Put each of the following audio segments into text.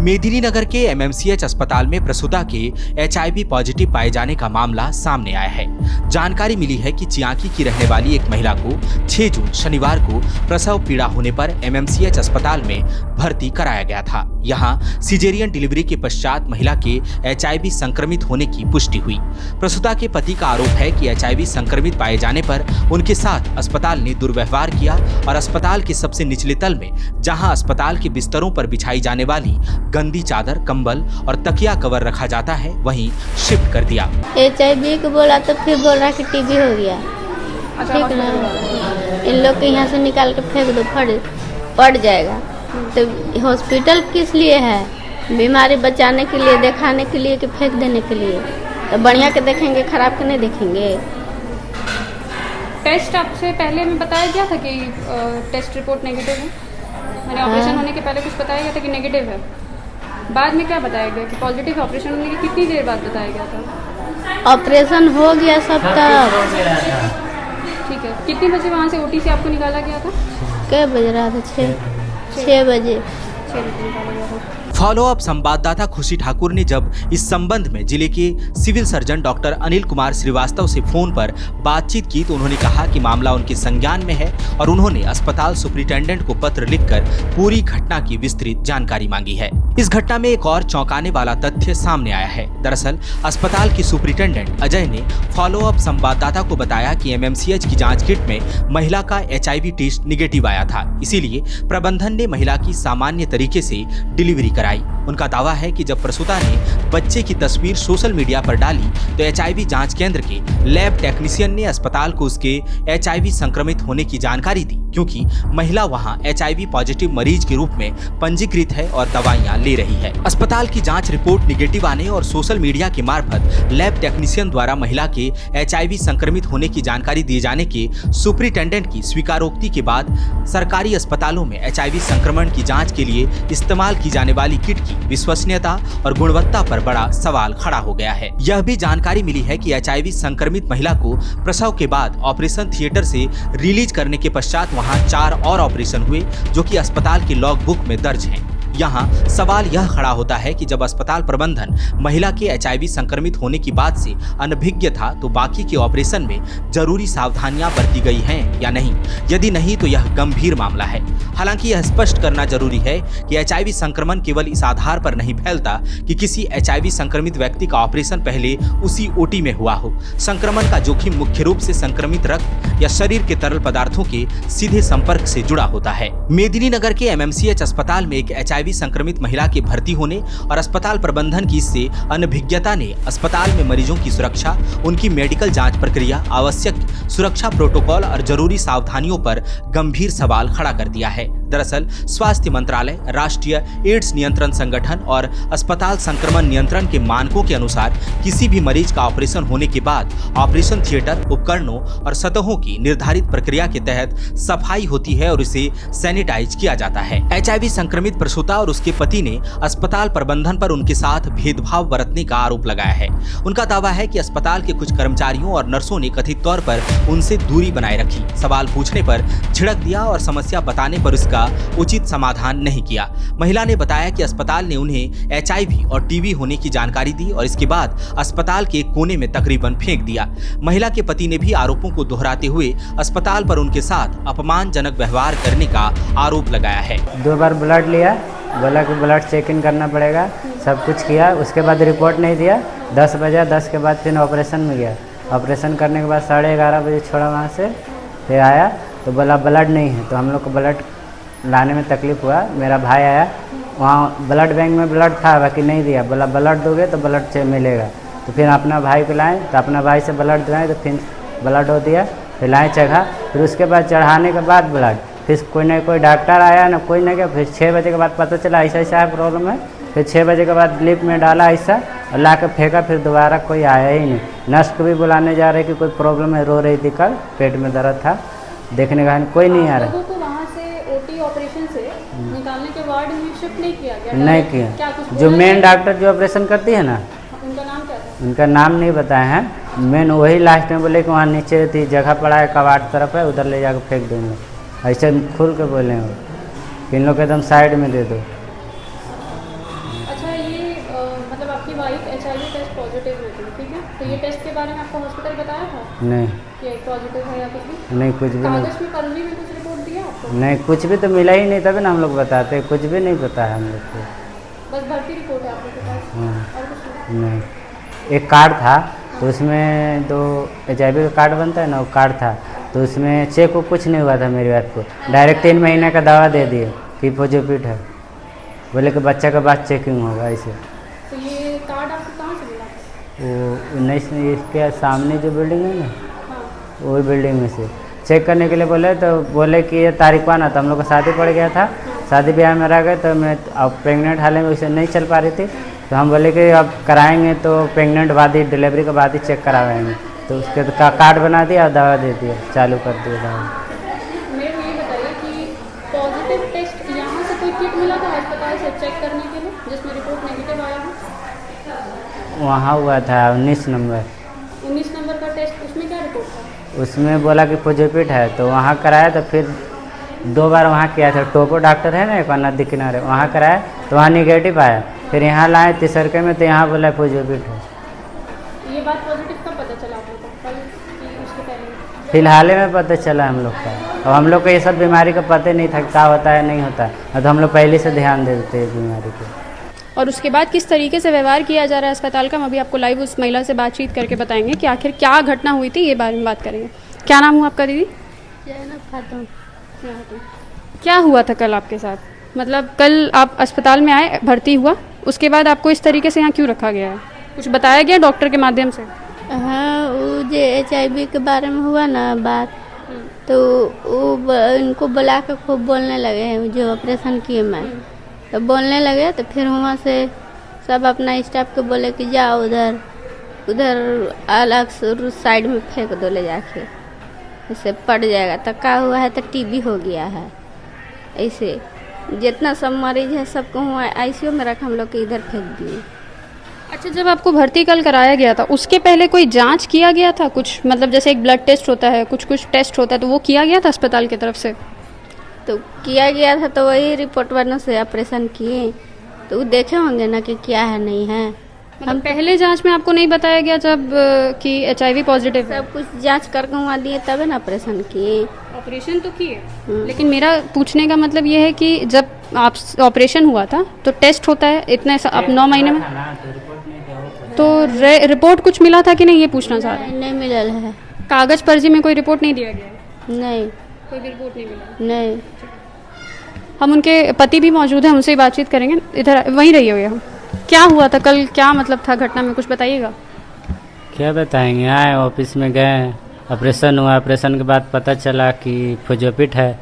मेदिनीनगर के एमएमसीएच अस्पताल में प्रसूता के एचआईवी पॉजिटिव पाए जाने का मामला सामने आया है। जानकारी मिली है कि चियांकी की रहने वाली एक महिला को 6 जून शनिवार को प्रसव पीड़ा होने पर एमएमसीएच अस्पताल में भर्ती कराया गया था। यहां सिजेरियन डिलीवरी के पश्चात महिला के एचआईवी संक्रमित होने की पुष्टि हुई। प्रसूता के पति का आरोप है कि एचआईवी संक्रमित पाए जाने पर उनके साथ अस्पताल ने दुर्व्यवहार किया और अस्पताल के सबसे निचले तल में, जहां अस्पताल के बिस्तरों पर बिछाई जाने वाली गंदी चादर, कंबल और तकिया कवर रखा जाता है, वहीं शिफ्ट कर दिया। एचआईवी को बोला तो फिर बोल रहा कि टीबी हो गया। ठीक ना, इन लोग के यहाँ से निकाल के फेंक दो, पड़ जाएगा। तो हॉस्पिटल किस लिए है? बीमारी बचाने के लिए, दिखाने के लिए कि फेंक देने के लिए? तो बढ़िया के देखेंगे, खराब के नहीं देखेंगे। टेस्ट आपसे पहले में बताया गया था कि टेस्ट रिपोर्ट नेगेटिव है? मैंने ऑपरेशन होने के पहले कुछ बताया गया था कि नेगेटिव है, बाद में क्या बताया गया कि पॉजिटिव है? ऑपरेशन होने की कितनी देर बाद बताया गया था? ऑपरेशन हो गया सब तक। ठीक है, कितने बजे वहाँ से ओटी से आपको निकाला गया था? क्या बज रहा था? 6 बजे। 6 बजे निकाला गया था। फॉलो अप संवाददाता खुशी ठाकुर ने जब इस संबंध में जिले के civil surgeon doctor Anil Kumar Srivastava से फोन पर बातचीत की तो उन्होंने कहा कि मामला उनके संज्ञान में है और उन्होंने अस्पताल सुपरिटेंडेंट को पत्र लिखकर पूरी घटना की विस्तृत जानकारी मांगी है। इस घटना में एक और चौंकाने वाला तथ्य सामने आया है। दरअसल अस्पताल के सुपरिटेंडेंट अजय ने फॉलो अप संवाददाता को बताया कि एमएमसीएच की जांच किट में महिला का एचआईवी टेस्ट निगेटिव आया था, इसीलिए प्रबंधन ने महिला की सामान्य तरीके से डिलीवरी कराई। उनका दावा है कि जब प्रसूता ने बच्चे की तस्वीर सोशल मीडिया पर डाली तो एचआईवी जांच केंद्र के लैब टेक्नीशियन ने अस्पताल को उसके एचआईवी संक्रमित होने की जानकारी दी, क्योंकि महिला वहां एचआईवी पॉजिटिव मरीज के रूप में पंजीकृत है और दवाइयां ले रही है। अस्पताल की जांच रिपोर्ट निगेटिव आने और सोशल मीडिया के मार्फत लैब टेक्नीशियन द्वारा महिला के एचआईवी संक्रमित होने की जानकारी दिए जाने के सुपरिटेंडेंट की स्वीकारोक्ति के बाद सरकारी अस्पतालों में एचआईवी संक्रमण की जांच के लिए इस्तेमाल की जाने वाली किट की विश्वसनीयता और गुणवत्ता पर बड़ा सवाल खड़ा हो गया है। यह भी जानकारी मिली है कि एचआईवी संक्रमित महिला को प्रसव के बाद ऑपरेशन थिएटर से रिलीज करने के पश्चात वहां 4 और ऑपरेशन हुए, जो कि अस्पताल की लॉग बुक में दर्ज हैं। यहाँ सवाल यह खड़ा होता है कि जब अस्पताल प्रबंधन महिला के एचआईवी संक्रमित होने की बात से अनभिज्ञ था तो बाकी के ऑपरेशन में जरूरी सावधानियां बरती गई हैं या नहीं? यदि नहीं तो यह गंभीर मामला है। हालांकि यह स्पष्ट करना जरूरी है कि एचआईवी संक्रमण केवल इस आधार पर नहीं फैलता कि किसी एचआईवी संक्रमित व्यक्ति का ऑपरेशन पहले उसी ओटी में हुआ हो। संक्रमण का जोखिम मुख्य रूप से संक्रमित रक्त या शरीर के तरल पदार्थों के सीधे संपर्क से जुड़ा होता है। मेदिनीनगर के एमएमसीएच अस्पताल में एक एचआईवी संक्रमित महिला के भर्ती होने और अस्पताल प्रबंधन की इससे अनभिज्ञता ने अस्पताल में मरीजों की सुरक्षा, उनकी मेडिकल जांच प्रक्रिया, आवश्यक सुरक्षा प्रोटोकॉल और जरूरी सावधानियों पर गंभीर सवाल खड़ा कर दिया है। दरअसल स्वास्थ्य मंत्रालय, राष्ट्रीय एड्स नियंत्रण संगठन और अस्पताल संक्रमण नियंत्रण के मानकों के अनुसार किसी भी मरीज का ऑपरेशन होने के बाद ऑपरेशन थिएटर, उपकरणों और सतहों की निर्धारित प्रक्रिया के तहत सफाई होती है और इसे सैनिटाइज किया जाता है। एचआईवी संक्रमित प्रसूता और उसके पति ने अस्पताल प्रबंधन पर उनके साथ भेदभाव बरतने का आरोप लगाया है। उनका दावा है कि अस्पताल के कुछ कर्मचारियों और नर्सों ने कथित तौर पर उनसे दूरी बनाए रखी, सवाल पूछने पर झिड़क दिया और समस्या बताने पर उसका उचित समाधान नहीं किया। महिला ने बताया कि अस्पताल ने उन्हें एचआईवी और टीबी होने की जानकारी दी और इसके बाद अस्पताल के कोने में तकरीबन फेंक दिया। महिला के पति ने भी आरोपों को दोहराते हुए अस्पताल पर उनके साथ अपमानजनक व्यवहार करने का आरोप लगाया है। 2 बार ब्लड लिया, बोला कि ब्लड चेक इन करना पड़ेगा, सब कुछ किया, उसके बाद रिपोर्ट नहीं दिया। 10 बजा, 10 के बाद फिर ऑपरेशन में गया। ऑपरेशन करने के बाद 11:30 बजे छोड़ा वहाँ से, फिर आया तो बोला ब्लड नहीं है। तो हम लोग को ब्लड लाने में तकलीफ हुआ। मेरा भाई आया, वहाँ ब्लड बैंक में ब्लड था, बाकी नहीं दिया। बोला ब्लड दोगे तो ब्लड मिलेगा। तो फिर अपना भाई को लाए, तो अपना भाई से ब्लड दिलाए, तो फिर ब्लड हो दिया, फिर लाए चढ़ा। फिर उसके बाद चढ़ाने के बाद ब्लड फिर कोई ना कोई डॉक्टर आया ना, कोई ना क्या। फिर 6 बजे के बाद पता चला ऐसा ऐसा है प्रॉब्लम है। फिर 6 बजे के बाद लिप में डाला ऐसा और ला के फेंका। फिर दोबारा कोई आया ही नहीं। नर्स को भी बुलाने जा रहे कि कोई प्रॉब्लम है, रो रही थी, कल पेट में दर्द था, देखने का कोई नहीं आ रहा। ऑपरेशन से निकालने के बाद शिफ्ट नहीं किया गया? नहीं किया। जो मेन डॉक्टर जो ऑपरेशन करती है ना, उनका नाम क्या था? उनका नाम नहीं बताया है। मेन वही लास्ट में बोले कि वहाँ नीचे थी जगह पड़ा है, कबाड़ तरफ है, उधर ले जाकर फेंक देंगे। ऐसे खुल के बोले हो कि इन लोग एकदम साइड में दे दो। मतलब आपकी वाइफ HIV टेस्ट पॉजिटिव हुई थी, ठीक है? तो ये टेस्ट के बारे में आपको हॉस्पिटल बताया था नहीं कि पॉजिटिव है या कुछ भी? नहीं, कुछ भी नहीं। कागज में फर्जी में कुछ रिपोर्ट दिया आपको? नहीं, कुछ भी तो मिला ही नहीं, तभी ना हम लोग बताते, कुछ भी नहीं पता है हम लोग को। बस भर्ती रिपोर्ट है आपके पास हाँ। और कुछ नहीं? नहीं, एक कार्ड था तो उसमें जो HIV का कार्ड बनता है ना, वो कार्ड था तो उसमें चेक को कुछ नहीं हुआ था मेरी वाइफ को। डायरेक्ट 3 महीने का दवा दे दिए कि पॉजिटिव है, बोले कि बच्चा का बाद चेकिंग होगा ऐसे। तो ये कार्ड आपको कहाँ से मिला? वो 19 इसके सामने जो बिल्डिंग है ना, हाँ। वही बिल्डिंग में से चेक करने के लिए बोले, तो बोले कि ये तारीख को आना था। हम लोग का शादी पड़ गया था, शादी ब्याह में रह गए, तो मैं अब प्रेग्नेंट हाल में उसे नहीं चल पा रही थी, तो हम बोले कि अब कराएंगे तो प्रेग्नेंट बाद ही, डिलीवरी के बाद ही चेक कराएंगे। तो उसके कार्ड बना दिया और दवा दे दिया, चालू कर दिया दवा। मेरे को ये बताइए कि पॉजिटिव टेस्ट यहाँ से कोई किट मिला था अस्पताल से चेक करने के लिए जिसमें रिपोर्ट नेगेटिव आया हो? वहाँ हुआ था 19 नंबर। 19 नंबर का टेस्ट, उसमें क्या रिपोर्ट था? उसमें बोला कि पॉजिटिव है, तो वहाँ कराया, तो फिर 2 बार वहाँ किया था। टोपो डॉक्टर है ना एक नदी किनारे, वहाँ कराया तो वहाँ निगेटिव आया। फिर यहाँ लाए तीसरके में, तो यहाँ बोला पॉजिटिव है। ये बात पॉजिटिव कब पता चला आप लोग को? कल कि उसके पहले? फिलहाल में पता चला हम लोग का, और हम लोग को ये सब बीमारी का पता नहीं था क्या होता है नहीं होता है, तो हम लोग पहले से ध्यान दे देते हैं बीमारी को। और उसके बाद किस तरीके से व्यवहार किया जा रहा है अस्पताल का, हम अभी आपको लाइव उस महिला से बातचीत करके बताएंगे कि आखिर क्या घटना हुई थी, ये बारे में बात करेंगे। क्या नाम हुआ आपका दीदी? जैनब खातून। क्या हुआ था कल आपके साथ? मतलब कल आप अस्पताल में आए, भर्ती हुआ, उसके बाद आपको इस तरीके से यहाँ क्यों रखा गया है? कुछ बताया गया डॉक्टर के माध्यम से? हाँ, वो जो HIV के बारे में हुआ ना बात, तो वो इनको बुला के खूब बोलने लगे हैं, जो ऑपरेशन किए मैं, तो बोलने लगे, तो फिर वहाँ से सब अपना स्टाफ को बोले कि जाओ उधर उधर अलग साइड में फेंक दो ले जाके, इससे पड़ जाएगा। तो क्या हुआ है, तो TB हो गया है। ऐसे जितना सब मरीज है सबको हुआ ICU में रख, हम लोग के इधर फेंक दिए। अच्छा, जब आपको भर्ती कल कराया गया था उसके पहले कोई जांच किया गया था कुछ? मतलब जैसे एक ब्लड टेस्ट होता है, कुछ टेस्ट होता है, तो वो किया गया था अस्पताल की तरफ से? तो किया गया था, तो वही रिपोर्ट बनने से ऑपरेशन किए, तो वो देखे होंगे ना कि क्या है नहीं है। हम पहले जांच में आपको नहीं बताया गया जब कि HIV पॉजिटिव है? सब कुछ जांच करके वहाँ दिए तब ना ऑपरेशन किए। ऑपरेशन तो किए, लेकिन मेरा पूछने का मतलब ये है कि जब आप ऑपरेशन हुआ था तो टेस्ट होता है इतने आप 9 महीने में, तो रिपोर्ट कुछ मिला था कि नहीं, ये पूछना चाह रहे हैं। नहीं मिलल है। कागज फर्जी में कोई रिपोर्ट नहीं दिया गया? नहीं कोई भी रिपोर्ट नहीं मिला? नहीं। हम उनके पति भी मौजूद हैं, उनसे ही बातचीत करेंगे। इधर वहीं रहिए हुए हम। क्या हुआ था कल, क्या मतलब था घटना में, कुछ बताइएगा। क्या बताएंगे, आए ऑफिस में गए, ऑपरेशन हुआ, ऑपरेशन के बाद पता चला कि पॉजिटिव है,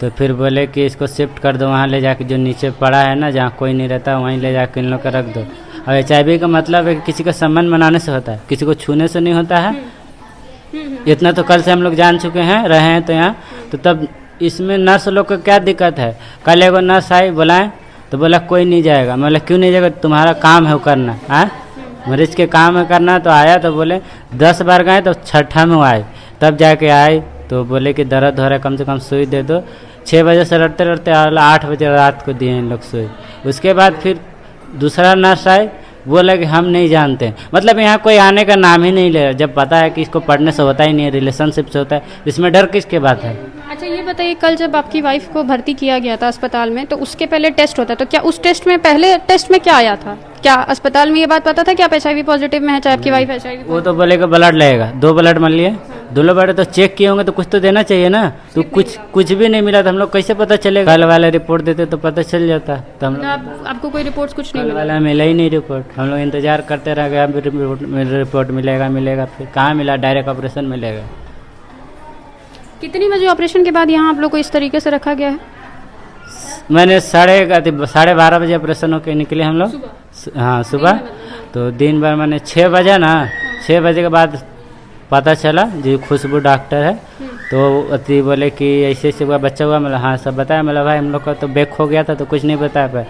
तो फिर बोले कि इसको शिफ्ट कर दो वहाँ ले जाके, जो नीचे पड़ा है ना जहाँ कोई नहीं रहता वहीं ले जाके इन लोग का रख दो। और HIV का मतलब है कि किसी का संबंध बनाने से होता है, किसी को छूने से नहीं होता है। इतना तो कल से हम लोग जान चुके हैं, रहे हैं तो यहाँ, तो तब इसमें नर्स लोग को क्या दिक्कत है? कल एगो नर्स आई, बुलाएं तो बोला कोई नहीं जाएगा। मैं बोला क्यों नहीं जाएगा, तुम्हारा काम है वो करना है, मरीज के काम है करना। तो आया तो बोले 10 बार गए, तो छठा में आए, तब जाके आए तो बोले कि दर्द हो रहा है, कम से कम सुई दे दो। 6 बजे से लड़ते लड़ते 8 बजे रात को दिए इन लोग सुई। उसके बाद फिर दूसरा नर्स आए, बोला कि हम नहीं जानते, मतलब यहाँ कोई आने का नाम ही नहीं ले रहा, जब पता है कि इसको पढ़ने से होता ही नहीं है, रिलेशनशिप से होता है, इसमें डर किसके बात है? अच्छा ये बताइए, कल जब आपकी वाइफ को भर्ती किया गया था अस्पताल में, तो उसके पहले टेस्ट होता है, तो क्या उस टेस्ट में, पहले टेस्ट में क्या आया था? क्या अस्पताल में ये बात पता था कि आप HIV पॉजिटिव में है, चाहे आपकी वाइफ HIV? वो तो बोलेगा ब्लड लगेगा, 2 ब्लड मान लिए, 2 ब्लड तो चेक किए होंगे, तो कुछ तो देना चाहिए ना, तो कुछ भी नहीं मिला, तो हम लोग कैसे पता चलेगा? कल वाला रिपोर्ट देते तो पता चल जाता, तो हम लोग आपको कोई रिपोर्ट कुछ नहीं कल वाला मिला ही नहीं रिपोर्ट। हम लोग इंतजार करते रह गए, रिपोर्ट मिलेगा, फिर कहाँ मिला, डायरेक्ट ऑपरेशन मिलेगा। कितनी बजे ऑपरेशन के बाद यहाँ आप लोग को इस तरीके से रखा गया है? मैंने 12:30 बजे ऑपरेशन होके निकले हम लोग, हाँ सुबह, तो दिन भर मैंने 6 बजे ना, 6 बजे के बाद पता चला जी खुशबू डॉक्टर है, तो अति बोले कि ऐसे ऐसे हुआ, बच्चा हुआ, मतलब हाँ सब बताया। मतलब भाई हम लोग का तो बैक हो गया था, तो कुछ नहीं बता पाया।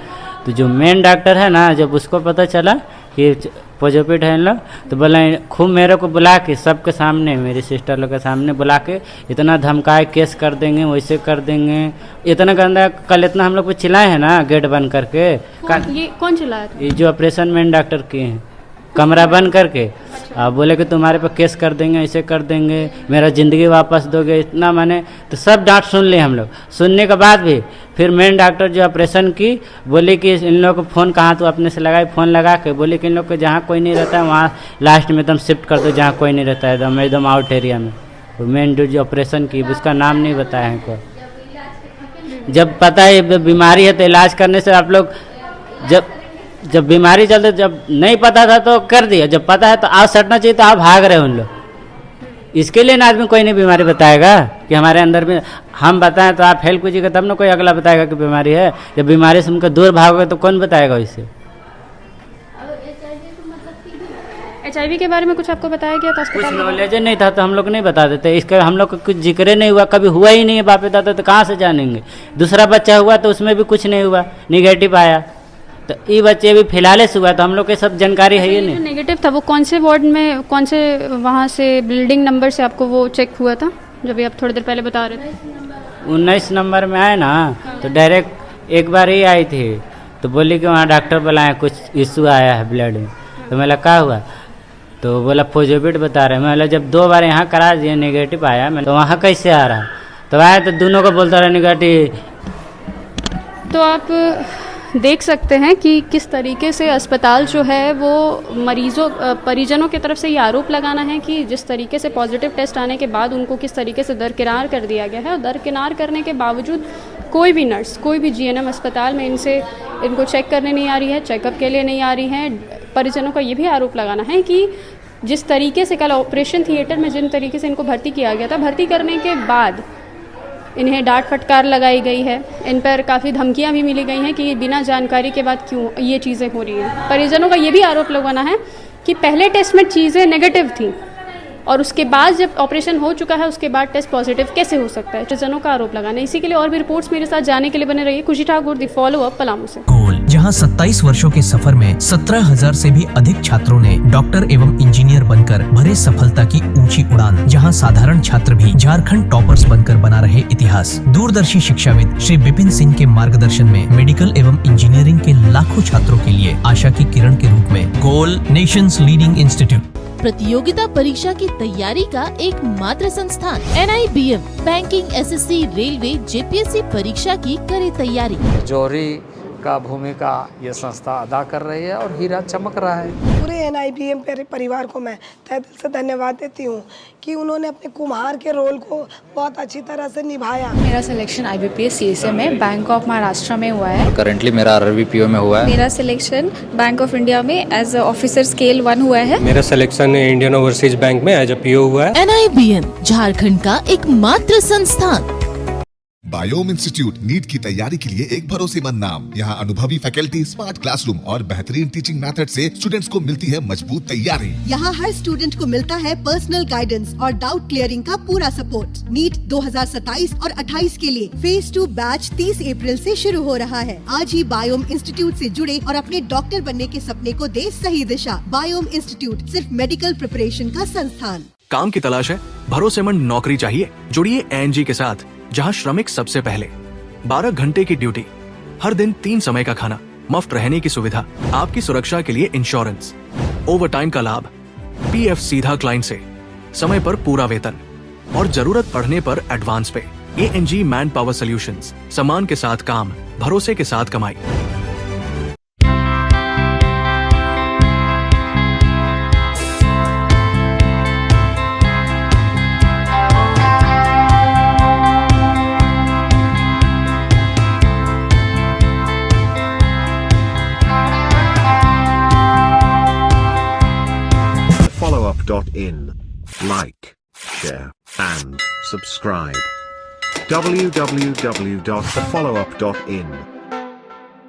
तो जो मेन डॉक्टर है ना, जब उसको पता चला कि पॉजिटिव है इन लोग, तो बोला खूब मेरे को बुला के सबके सामने, मेरी सिस्टर लोग के सामने बुला के इतना धमकाए, केस कर देंगे, वैसे कर देंगे, इतना गंदा। कल इतना हम लोग को चिल्लाए हैं ना गेट बंद करके। ये कौन चिल्लाया था? ये जो ऑपरेशन मेन डॉक्टर किए हैं, कमरा बंद करके बोले कि तुम्हारे पे केस कर देंगे, ऐसे कर देंगे, मेरा ज़िंदगी वापस दोगे, इतना माने। तो सब डांट सुन लिए हम लोग। सुनने के बाद भी फिर मेन डॉक्टर जो ऑपरेशन की बोले कि इन लोगों को फ़ोन कहाँ तो अपने से लगाई, फ़ोन लगा के बोले कि इन लोग को जहाँ कोई नहीं रहता है वहाँ लास्ट में एकदम शिफ्ट कर दो, जहाँ कोई नहीं रहता है एकदम आउट एरिया में। वो मेन जो ऑपरेशन की उसका नाम नहीं बताया है को। जब पता है बीमारी है तो इलाज करने से आप लोग, जब बीमारी चलते, जब नहीं पता था तो कर दिया, जब पता है तो आप सटना चाहिए, तो आप भाग रहे हो उन लोग। इसके लिए ना आदमी कोई नहीं बीमारी बताएगा कि हमारे अंदर में हम बताएं तो आप हेल्प कीजिएगा, तब ना कोई अगला बताएगा कि बीमारी है। जब बीमारी से उनका दूर भागोगे तो कौन बताएगा इसे। HIV के बारे में कुछ आपको बताया गया था कुछ अस्पताल में? नॉलेज नहीं था तो हम लोग नहीं बता देते। इसका हम लोग को कुछ जिक्र नहीं हुआ, कभी हुआ ही नहीं है बाप दादा, तो कहाँ से जानेंगे। दूसरा बच्चा हुआ तो उसमें भी कुछ नहीं हुआ, निगेटिव आया, तो ये बच्चे भी फिलहाल से हुआ, तो हम लोग के सब जानकारी है ही नहीं। नेगेटिव था वो कौन से वार्ड में, कौन से वहाँ से बिल्डिंग नंबर से आपको वो चेक हुआ था, जब भी आप थोड़ी देर पहले बता रहे थे? 19 नंबर में आए ना, तो डायरेक्ट एक बार ही आई थी, तो बोली कि वहाँ डॉक्टर बुलाए, कुछ इशू आया है ब्लड में। तो मैं क्या हुआ, तो बोला पॉजिटिव बता रहे हैं। मैं बोला जब 2 बार यहाँ करा दिए निगेटिव आया, मैं तो वहाँ कैसे आ रहा। तो आया तो दोनों को बोलता रहा निगेटिव। तो आप देख सकते हैं कि किस तरीके से अस्पताल जो है वो मरीजों परिजनों की तरफ से ये आरोप लगाना है कि जिस तरीके से पॉजिटिव टेस्ट आने के बाद उनको किस तरीके से दरकिनार कर दिया गया है, और दरकिनार करने के बावजूद कोई भी नर्स, कोई भी GNM अस्पताल में इनको चेक करने नहीं आ रही है, चेकअप के लिए नहीं आ रही हैं। परिजनों का ये भी आरोप लगाना है कि जिस तरीके से कल ऑपरेशन थिएटर में जिन तरीके से इनको भर्ती किया गया था, भर्ती करने के बाद इन्हें डांट फटकार लगाई गई है, इन पर काफ़ी धमकियां भी मिली गई हैं कि बिना जानकारी के बाद क्यों ये चीज़ें हो रही हैं। परिजनों का ये भी आरोप लगाना है कि पहले टेस्ट में चीज़ें नेगेटिव थी और उसके बाद जब ऑपरेशन हो चुका है उसके बाद टेस्ट पॉजिटिव कैसे हो सकता है। परिजनों का आरोप लगाना है। इसी के लिए और भी रिपोर्ट्स मेरे साथ जाने के लिए बने रहिए। खुशी Thakur, the follow up, Palamu से। गोल, जहां 27 वर्षों के सफर में 17,000 से भी अधिक छात्रों ने डॉक्टर एवं इंजीनियर बनकर भरे सफलता की ऊंची उड़ान, जहां साधारण छात्र भी झारखंड टॉपर्स बनकर बना रहे इतिहास। दूरदर्शी शिक्षाविद श्री विपिन सिंह के मार्गदर्शन में मेडिकल एवं इंजीनियरिंग के लाखों छात्रों के लिए आशा की किरण के रूप में गोल, नेशंस लीडिंग इंस्टीट्यूट। प्रतियोगिता परीक्षा की तैयारी का एकमात्र संस्थान NIBM, banking, SSC, railway, JPSC परीक्षा की करे तैयारी। जौहरी का भूमिका ये संस्था अदा कर रही है और हीरा चमक रहा है। पूरे NIBM परिवार को मैं तहे दिल से धन्यवाद देती हूँ कि उन्होंने अपने कुम्हार के रोल को बहुत अच्छी तरह से निभाया। मेरा सिलेक्शन IBPS CSM में बैंक ऑफ महाराष्ट्र में हुआ है। करेंटली मेरा RRBPO में हुआ है। मेरा सिलेक्शन बैंक ऑफ इंडिया में एज ऑफिसर स्केल 1 हुआ है। मेरा सिलेक्शन इंडियन ओवरसीज बैंक में एज PO हुआ है। NIBM झारखंड का एकमात्र संस्थान। बायोम इंस्टीट्यूट नीट की तैयारी के लिए एक भरोसेमंद नाम। यहाँ अनुभवी फैकल्टी, स्मार्ट क्लासरूम और बेहतरीन टीचिंग मेथड से स्टूडेंट्स को मिलती है मजबूत तैयारी। यहाँ हर स्टूडेंट को मिलता है पर्सनल गाइडेंस और डाउट क्लियरिंग का पूरा सपोर्ट। नीट 2027 और 28 के लिए फेज 2 बैच 30 अप्रैल से शुरू हो रहा है। आज ही बायोम इंस्टीट्यूट से जुड़े और अपने डॉक्टर बनने के सपने को दे सही दिशा। बायोम इंस्टीट्यूट सिर्फ मेडिकल प्रिपरेशन का संस्थान। काम की तलाश है, भरोसेमंद नौकरी चाहिए, जुड़िए ANG के साथ, जहां श्रमिक सबसे पहले। 12 घंटे की ड्यूटी, हर दिन 3 समय का खाना, मुफ्त रहने की सुविधा, आपकी सुरक्षा के लिए इंश्योरेंस, ओवरटाइम का लाभ, PF सीधा क्लाइंट से, समय पर पूरा वेतन और जरूरत पड़ने पर एडवांस पे। ANG मैन पावर सॉल्यूशंस, सम्मान के साथ काम, भरोसे के साथ कमाई। followup.in. Like, share, and subscribe. www.thefollowup.in